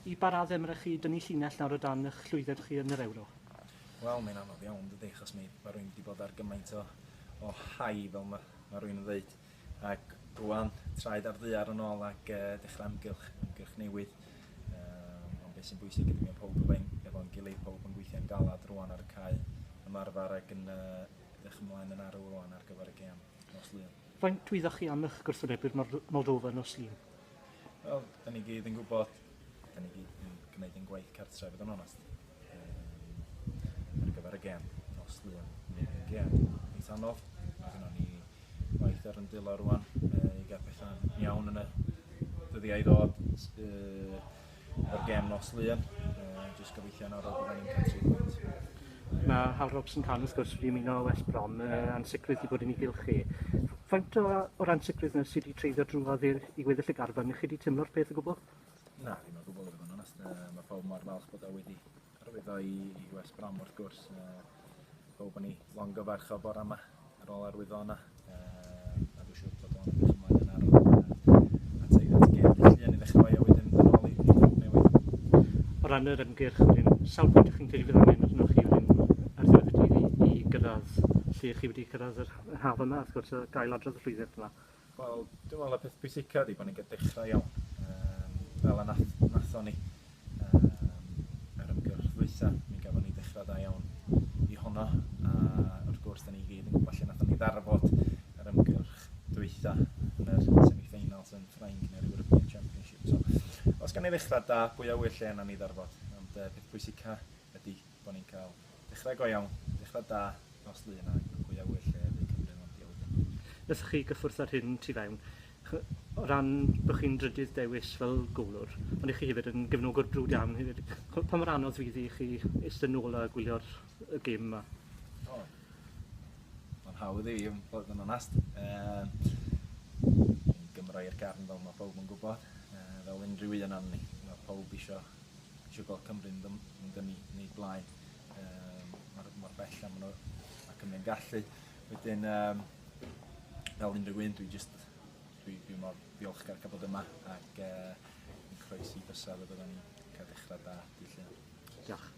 I baraddau ymrech chi dynnu llinell nawr o dan eich llwyddiant chi yn yr Ewro? Wel, mae'n anodd iawn, dydy, achos mae rhywun wedi bod ar gymaint o high, fel mae rhywun yn dweud. Ac rwan, traed ar ddiar yn ôl ac dechrau ymgyrch newydd. Ond beth sy'n bwysig ydy mae pob efo'n gilydd, pob yn gweithio'n galad rwan ar y cae ymarfer ac yn edrych ymlaen yn arw rwan ar gyfer y gêm nos Lun. Faint dwyddach chi am eich gwrthwynebu'r Moldova nos Lun? Wel, da ni gyd yn gwybod, da ni gyd yn gwneud yn gwaith cartre, fod yn onest. Ar gyfer y gêm nos Lun. Gêm eitha anodd. Mae gynnon ni waith ar yn dilo rwan i gael pethau'n iawn yn y dyddiau i ddod o'r gêm nos Lun. Jyst gobeithio nawr o byddwn ni'n cael 3 pwynt. Mae Hal Robson Can wrth gwrs wedi ymuno West Brom ansicrwydd wedi bod yn ei gylch chi. Faint o'r ansicrwydd yna sydd wedi treiddio drwodd i gweddill y garfan? Ych chi wedi teimlo'r peth o gwbl? Na, ddim o gwbl yn onest. Mae pawb mor falch bod o wedi arwyddo i West Brom wrth gwrs. Pawb yn ei longyfarch o bore yma ar ôl arwyddo yna. A dwi'n siŵr bod o'n edrych ymlaen yn arw at ei gêm Llun i ddechrau o wedyn yn ôl i grwp newydd. O ran yr ymgyrch, sawl pwynt ych chi'n credu fydd angen arnoch chi ar ddiwedd y dydd i gyrraedd lle chi wedi cyrraedd yr haf yma, wrth gwrs, gael adrodd y llwyddiant yma? Wel, dwi'n meddwl y peth pwysica ydy bod ni'n cael dechrau iawn. Fel y natho ni yr ymgyrch ddwytha, mi gafon ni dechrau da iawn i honno. A wrth gwrs, da ni gyd yn gwybod lle nathon ni ddarfod yr ymgyrch ddwytha yn yr semi-finals yn Ffrainc neu'r European Championship. So, os gan ni ddechrau da, pwy a wyr lle yna ni ddarfod. Ond peth pwysica ydy bod ni'n cael dechrau go iawn, dechrau da nos Lun a pwy a wyr lle ydy Cymru ond i wedyn. Nethych chi gyffwrdd ar hyn tu fewn, o ran bych chi'n drydydd dewis fel gowlwr, ond ych chi hefyd yn gefnogwr drwg iawn hefyd. Pa mor anodd fydd i chi eistedd nôl a gwylio'r gêm yma? Mae'n hawdd i fod yn onest. Gymro i'r garn fel mae pawb yn gwybod. Fel unrhyw un o'n ni. Mae pawb isio gweld Cymru'n dynnu ni blaen. Mor bell am nhw a Cymru'n gallu. Wedyn, fel unrhyw un, dwi mor ddiolchgar cael bod yma ac yn croesi bysedd y byddwn ni'n cael dechrau da. Diolch.